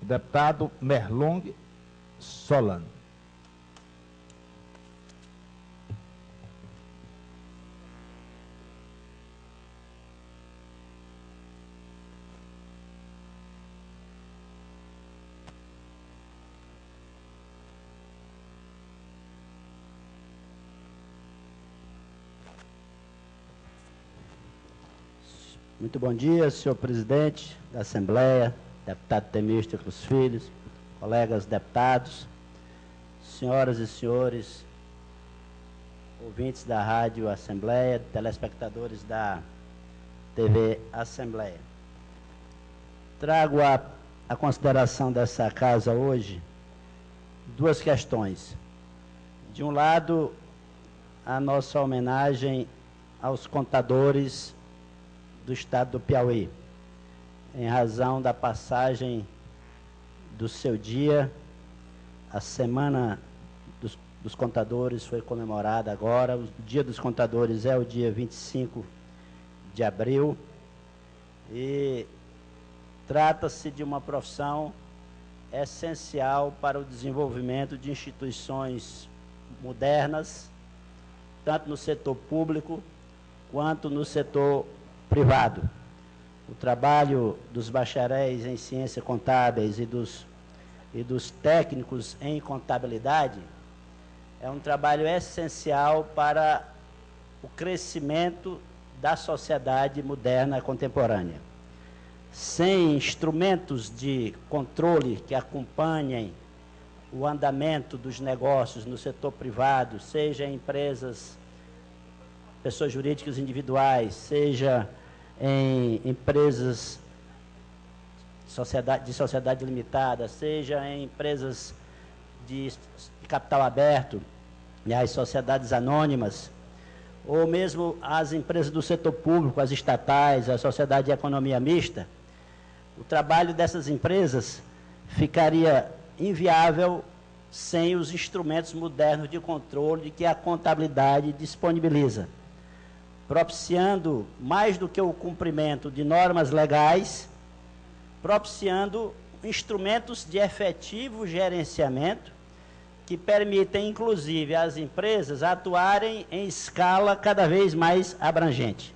o deputado Merlong Solano. Muito bom dia, senhor presidente da Assembleia, deputado Temístocles Filhos, colegas deputados, senhoras e senhores, ouvintes da Rádio Assembleia, telespectadores da TV Assembleia. Trago a consideração dessa casa hoje duas questões. De um lado, a nossa homenagem aos contadores do estado do Piauí, em razão da passagem do seu dia. A semana dos contadores foi comemorada agora. O dia dos contadores é o dia 25 de abril e trata-se de uma profissão essencial para o desenvolvimento de instituições modernas, tanto no setor público quanto no setor privado. O trabalho dos bacharéis em ciências contábeis e dos técnicos em contabilidade é um trabalho essencial para o crescimento da sociedade moderna contemporânea. Sem instrumentos de controle que acompanhem o andamento dos negócios no setor privado, seja em empresas, pessoas jurídicas individuais, seja em empresas de sociedade limitada, seja em empresas de capital aberto, e as sociedades anônimas, ou mesmo as empresas do setor público, as estatais, a sociedade de economia mista, o trabalho dessas empresas ficaria inviável sem os instrumentos modernos de controle que a contabilidade disponibiliza, propiciando mais do que o cumprimento de normas legais, propiciando instrumentos de efetivo gerenciamento que permitem, inclusive, às empresas atuarem em escala cada vez mais abrangente,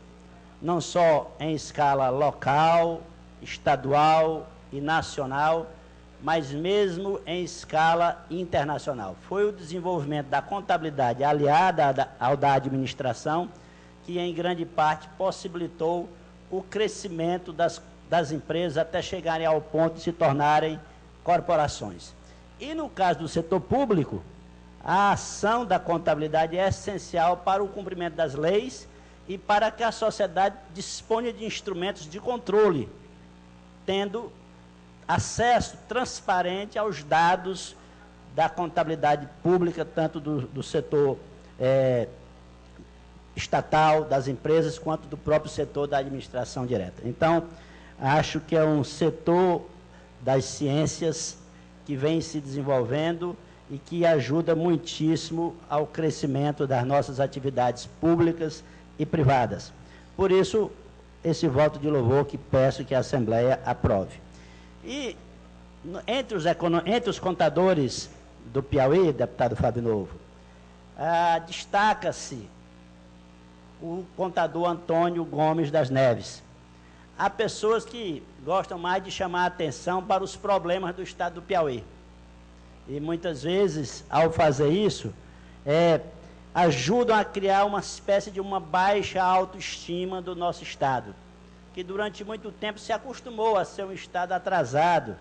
não só em escala local, estadual e nacional, mas mesmo em escala internacional. Foi o desenvolvimento da contabilidade aliada ao da administração que, em grande parte, possibilitou o crescimento das empresas até chegarem ao ponto de se tornarem corporações. E, no caso do setor público, a ação da contabilidade é essencial para o cumprimento das leis e para que a sociedade disponha de instrumentos de controle, tendo acesso transparente aos dados da contabilidade pública, tanto do setor estatal, das empresas, quanto do próprio setor da administração direta. Então, acho que é um setor das ciências que vem se desenvolvendo e que ajuda muitíssimo ao crescimento das nossas atividades públicas e privadas. Por isso, esse voto de louvor que peço que a Assembleia aprove. E entre os contadores do Piauí, deputado Fábio Novo, destaca-se o contador Antônio Gomes das Neves. Há pessoas que gostam mais de chamar a atenção para os problemas do estado do Piauí. E muitas vezes, ao fazer isso, ajudam a criar uma espécie de uma baixa autoestima do nosso estado, que durante muito tempo se acostumou a ser um estado atrasado,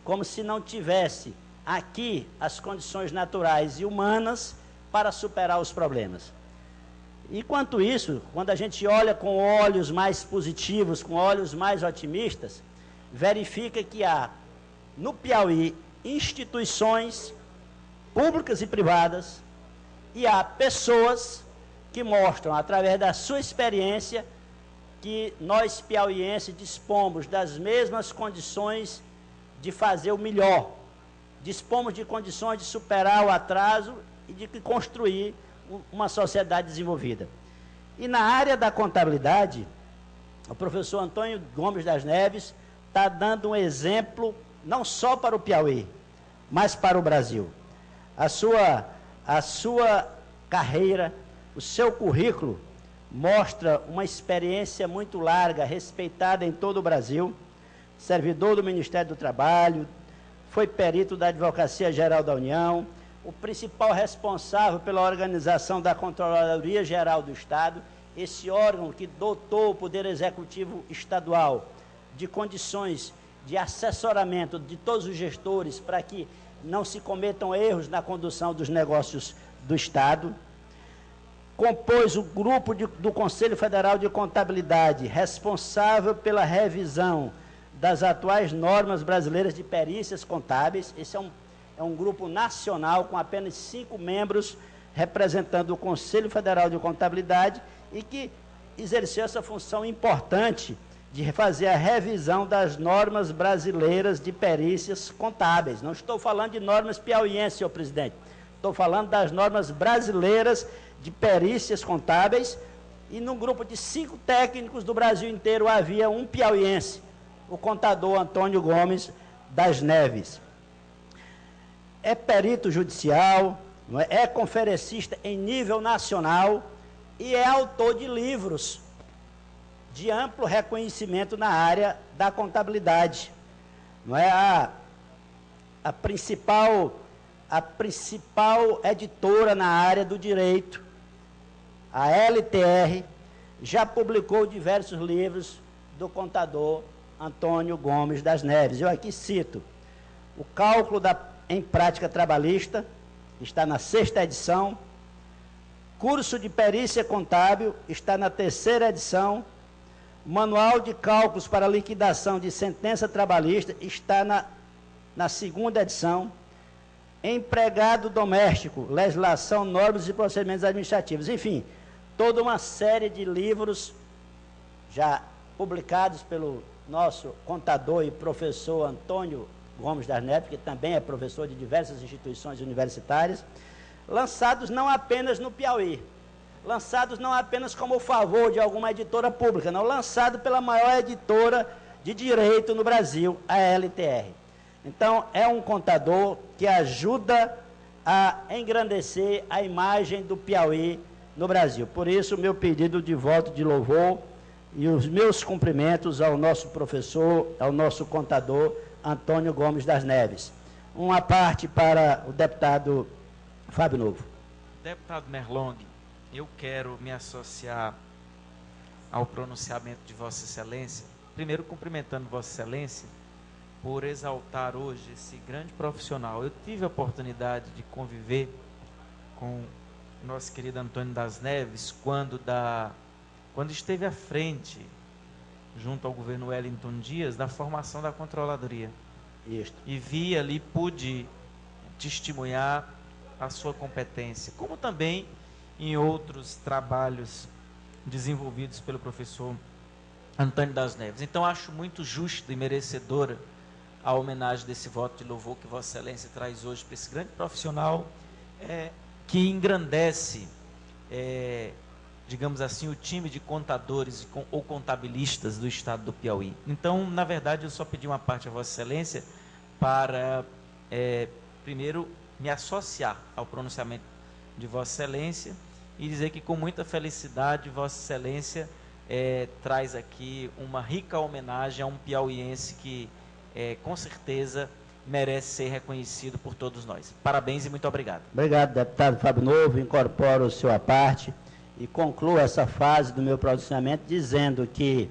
como se não tivesse aqui as condições naturais e humanas para superar os problemas. Enquanto isso, quando a gente olha com olhos mais positivos, com olhos mais otimistas, verifica que há, no Piauí, instituições públicas e privadas, e há pessoas que mostram, através da sua experiência, que nós piauienses dispomos das mesmas condições de fazer o melhor, dispomos de condições de superar o atraso e de construir uma sociedade desenvolvida. E na área da contabilidade, o professor Antônio Gomes das Neves está dando um exemplo não só para o Piauí, mas para o Brasil. A sua carreira, o seu currículo mostra uma experiência muito larga, respeitada em todo o Brasil, servidor do Ministério do Trabalho, foi perito da Advocacia Geral da União, o principal responsável pela organização da Controladoria Geral do Estado, esse órgão que dotou o Poder Executivo Estadual de condições de assessoramento de todos os gestores para que não se cometam erros na condução dos negócios do Estado. Compôs o grupo do Conselho Federal de Contabilidade, responsável pela revisão das atuais normas brasileiras de perícias contábeis. Esse é um grupo nacional com apenas 5 membros, representando o Conselho Federal de Contabilidade, e que exerceu essa função importante de fazer a revisão das normas brasileiras de perícias contábeis. Não estou falando de normas piauienses, senhor presidente. Estou falando das normas brasileiras de perícias contábeis, e num grupo de 5 técnicos do Brasil inteiro havia um piauiense, o contador Antônio Gomes das Neves. É perito judicial, é conferencista em nível nacional e é autor de livros de amplo reconhecimento na área da contabilidade. Não é a principal editora na área do direito, a LTR, já publicou diversos livros do contador Antônio Gomes das Neves. Eu aqui cito o Cálculo em Prática Trabalhista, está na 6ª edição, Curso de Perícia Contábil, está na 3ª edição, Manual de Cálculos para Liquidação de Sentença Trabalhista, está na 2ª edição, Empregado Doméstico, Legislação, Normas e Procedimentos Administrativos, enfim, toda uma série de livros já publicados pelo nosso contador e professor Antônio Gomes das Neves, que também é professor de diversas instituições universitárias, lançados não apenas no Piauí, lançados não apenas como favor de alguma editora pública, não, lançado pela maior editora de direito no Brasil, a LTR. Então, é um contador que ajuda a engrandecer a imagem do Piauí no Brasil. Por isso, o meu pedido de voto de louvor e os meus cumprimentos ao nosso professor, ao nosso contador, Antônio Gomes das Neves. Uma parte para o deputado Fábio Novo. Deputado Merlong, eu quero me associar ao pronunciamento de Vossa Excelência, primeiro cumprimentando Vossa Excelência por exaltar hoje esse grande profissional. Eu tive a oportunidade de conviver com o nosso querido Antônio das Neves quando esteve à frente, junto ao governo Wellington Dias, da formação da Controladoria. Isso. E vi ali, pude testemunhar a sua competência, como também em outros trabalhos desenvolvidos pelo professor Antônio das Neves. Então, acho muito justo e merecedora a homenagem desse voto de louvor que Vossa Excelência traz hoje para esse grande profissional que engrandece, digamos assim, o time de contadores ou contabilistas do estado do Piauí. Então, na verdade, eu só pedi uma parte a Vossa Excelência para, primeiro, me associar ao pronunciamento de Vossa Excelência e dizer que, com muita felicidade, Vossa Excelência traz aqui uma rica homenagem a um piauiense que, com certeza, merece ser reconhecido por todos nós. Parabéns e muito obrigado. Obrigado, deputado Fábio Novo. Incorporo o seu à parte e concluo essa fase do meu pronunciamento dizendo que,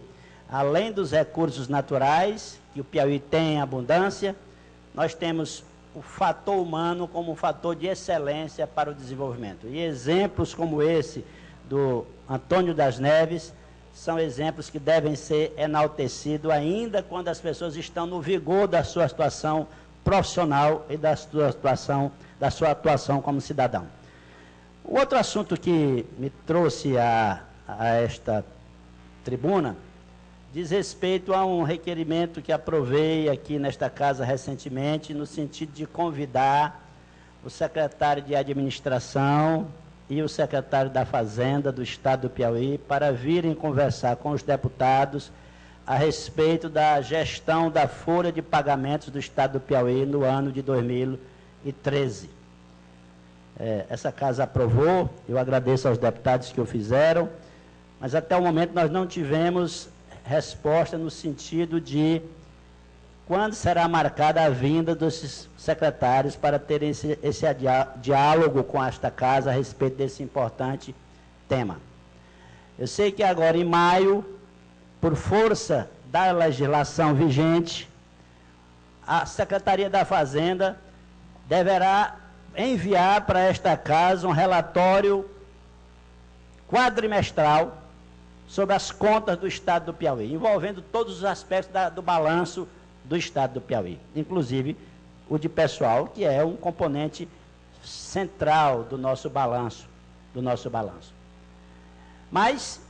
além dos recursos naturais, que o Piauí tem em abundância, nós temos o fator humano como um fator de excelência para o desenvolvimento. E exemplos como esse do Antônio das Neves são exemplos que devem ser enaltecidos ainda quando as pessoas estão no vigor da sua situação profissional e da sua atuação como cidadão. O outro assunto que me trouxe a esta tribuna diz respeito a um requerimento que aprovei aqui nesta casa recentemente, no sentido de convidar o secretário de Administração e o secretário da Fazenda do Estado do Piauí para virem conversar com os deputados a respeito da gestão da folha de pagamentos do Estado do Piauí no ano de 2013. Essa casa aprovou, eu agradeço aos deputados que o fizeram, mas até o momento nós não tivemos resposta no sentido de quando será marcada a vinda desses secretários para terem esse diálogo com esta casa a respeito desse importante tema. Eu sei que agora em maio, por força da legislação vigente, a Secretaria da Fazenda deverá enviar para esta casa um relatório quadrimestral sobre as contas do Estado do Piauí, envolvendo todos os aspectos do balanço do Estado do Piauí, inclusive o de pessoal, que é um componente central do nosso balanço. Mas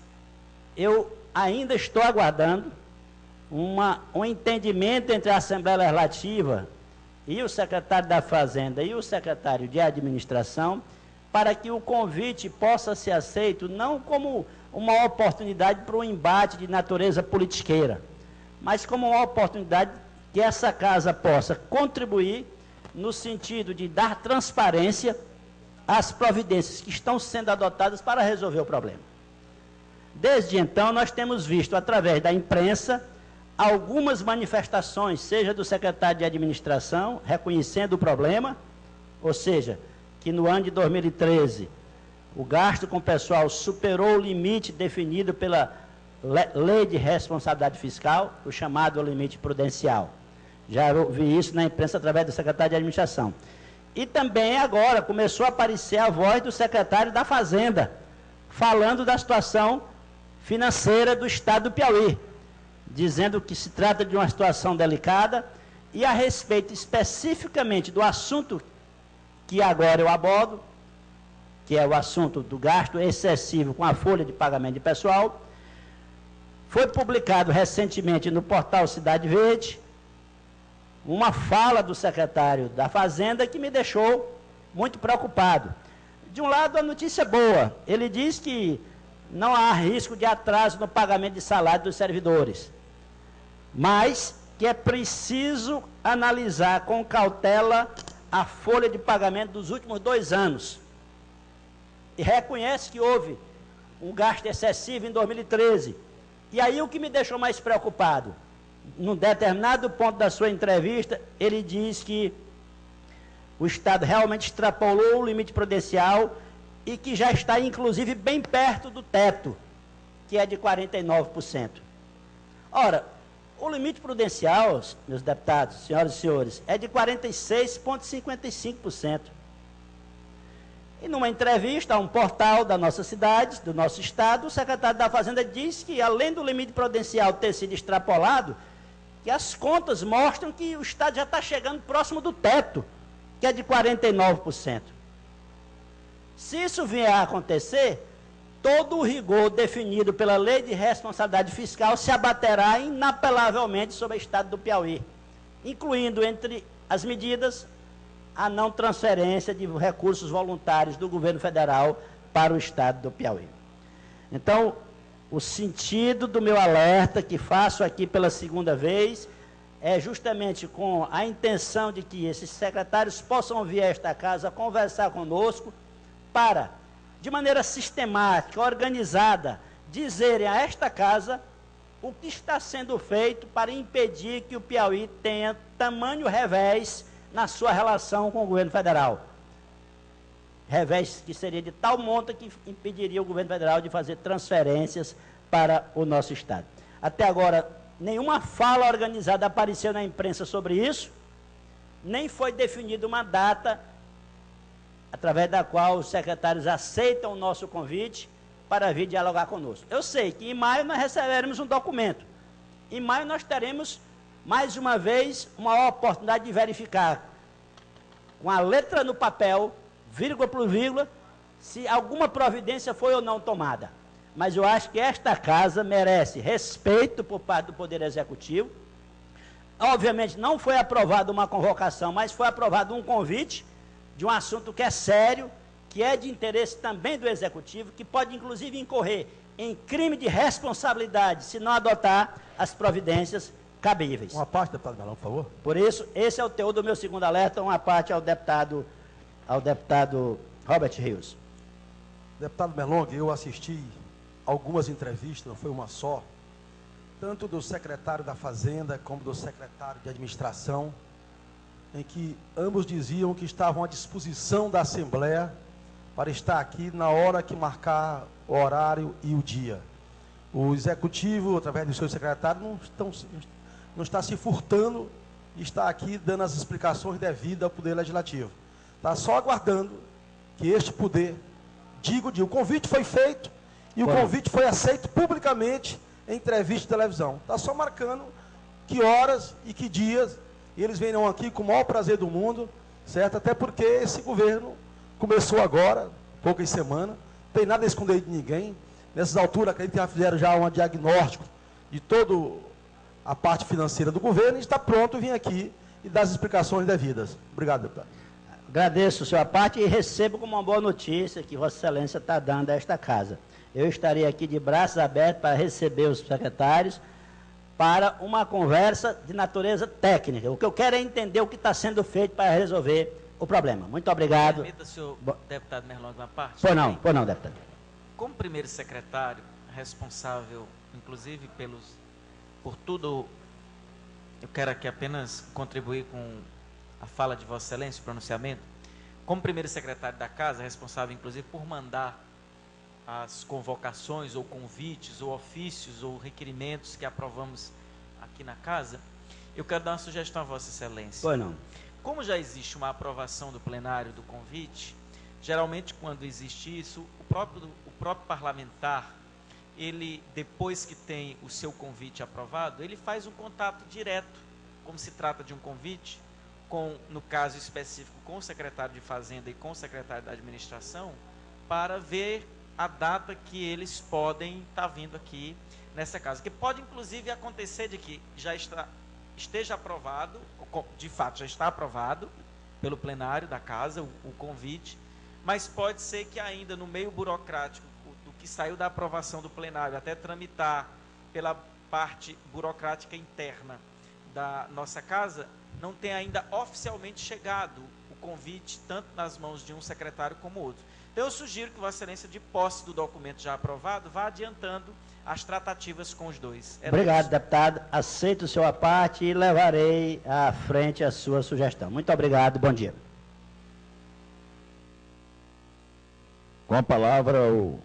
eu ainda estou aguardando um entendimento entre a Assembleia Legislativa e o secretário da Fazenda e o secretário de Administração, para que o convite possa ser aceito não como uma oportunidade para um embate de natureza politiqueira, mas como uma oportunidade que essa casa possa contribuir no sentido de dar transparência às providências que estão sendo adotadas para resolver o problema. Desde então, nós temos visto, através da imprensa, algumas manifestações, seja do secretário de Administração, reconhecendo o problema, ou seja, que no ano de 2013, o gasto com pessoal superou o limite definido pela Lei de Responsabilidade Fiscal, o chamado limite prudencial. Já ouvi isso na imprensa através do secretário de Administração. E também agora começou a aparecer a voz do secretário da Fazenda, falando da situação financeira do Estado do Piauí, dizendo que se trata de uma situação delicada e a respeito especificamente do assunto que agora eu abordo, que é o assunto do gasto excessivo com a folha de pagamento de pessoal. Foi publicado recentemente no portal Cidade Verde uma fala do secretário da Fazenda que me deixou muito preocupado. De um lado, a notícia boa. Ele diz que não há risco de atraso no pagamento de salário dos servidores, mas que é preciso analisar com cautela a folha de pagamento dos últimos 2 anos. E reconhece que houve um gasto excessivo em 2013. E aí o que me deixou mais preocupado, num determinado ponto da sua entrevista, ele diz que o Estado realmente extrapolou o limite prudencial e que já está, inclusive, bem perto do teto, que é de 49%. Ora, o limite prudencial, meus deputados, senhoras e senhores, é de 46,55%. E numa entrevista a um portal da nossa cidade, do nosso estado, o secretário da Fazenda disse que, além do limite prudencial ter sido extrapolado, que as contas mostram que o Estado já está chegando próximo do teto, que é de 49%. Se isso vier a acontecer, todo o rigor definido pela Lei de Responsabilidade Fiscal se abaterá inapelavelmente sobre o Estado do Piauí, incluindo entre as medidas a não transferência de recursos voluntários do governo federal para o Estado do Piauí. Então, o sentido do meu alerta, que faço aqui pela segunda vez, é justamente com a intenção de que esses secretários possam vir a esta casa conversar conosco para, de maneira sistemática, organizada, dizerem a esta casa o que está sendo feito para impedir que o Piauí tenha tamanho revés na sua relação com o governo federal. Revés que seria de tal monta que impediria o governo federal de fazer transferências para o nosso Estado. Até agora, nenhuma fala organizada apareceu na imprensa sobre isso, nem foi definida uma data através da qual os secretários aceitam o nosso convite para vir dialogar conosco. Eu sei que em maio nós receberemos um documento. Em maio nós teremos, mais uma vez, uma oportunidade de verificar, com a letra no papel, vírgula por vírgula, se alguma providência foi ou não tomada. Mas eu acho que esta casa merece respeito por parte do Poder Executivo. Obviamente não foi aprovada uma convocação, mas foi aprovado um convite de um assunto que é sério, que é de interesse também do Executivo, que pode inclusive incorrer em crime de responsabilidade se não adotar as providências cabíveis. Uma parte, deputado Melão, por favor. Por isso, esse é o teor do meu segundo alerta, uma parte ao deputado Robert Rios. Deputado Melong, eu assisti algumas entrevistas, não foi uma só, tanto do secretário da Fazenda como do secretário de Administração, em que ambos diziam que estavam à disposição da Assembleia para estar aqui na hora que marcar o horário e o dia. O Executivo, através do seu secretário, não está se furtando e está aqui dando as explicações devidas ao Poder Legislativo. Está só aguardando que este poder diga o dia. O convite foi feito e o convite foi aceito publicamente em entrevista de televisão. Está só marcando que horas e que dias eles venham aqui com o maior prazer do mundo, certo? Até porque esse governo começou agora, poucas semanas, não tem nada a esconder de ninguém. Nessas alturas, acredito que já fizeram já um diagnóstico de toda a parte financeira do governo e está pronto vir aqui e dar as explicações devidas. Obrigado, deputado. Agradeço a sua parte e recebo como uma boa notícia que Vossa Excelência está dando a esta casa. Eu estarei aqui de braços abertos para receber os secretários para uma conversa de natureza técnica. O que eu quero é entender o que está sendo feito para resolver o problema. Muito obrigado. Permita, senhor deputado Merlong, uma parte. Pois não, deputado. Como primeiro secretário, responsável, inclusive, por tudo, eu quero aqui apenas contribuir com a fala de Vossa Excelência, o pronunciamento. Como primeiro secretário da Casa, responsável, inclusive, por mandar as convocações, ou convites, ou ofícios, ou requerimentos que aprovamos aqui na Casa, eu quero dar uma sugestão a Vossa Excelência. Pois não. Como já existe uma aprovação do plenário do convite, geralmente quando existe isso, o próprio parlamentar, ele, depois que tem o seu convite aprovado, ele faz um contato direto, como se trata de um convite, no caso específico, com o secretário de Fazenda e com o secretário da Administração, para ver a data que eles podem estar vindo aqui nessa casa. Que pode, inclusive, acontecer de que esteja aprovado, de fato já está aprovado pelo plenário da casa, o convite, mas pode ser que ainda no meio burocrático, do que saiu da aprovação do plenário, até tramitar pela parte burocrática interna da nossa casa, não tenha ainda oficialmente chegado o convite, tanto nas mãos de um secretário como outro. Então, eu sugiro que Vossa Excelência, de posse do documento já aprovado, vá adiantando as tratativas com os dois. Obrigado, deputado. Aceito o seu à parte e levarei à frente a sua sugestão. Muito obrigado. Bom dia. Com a palavra, o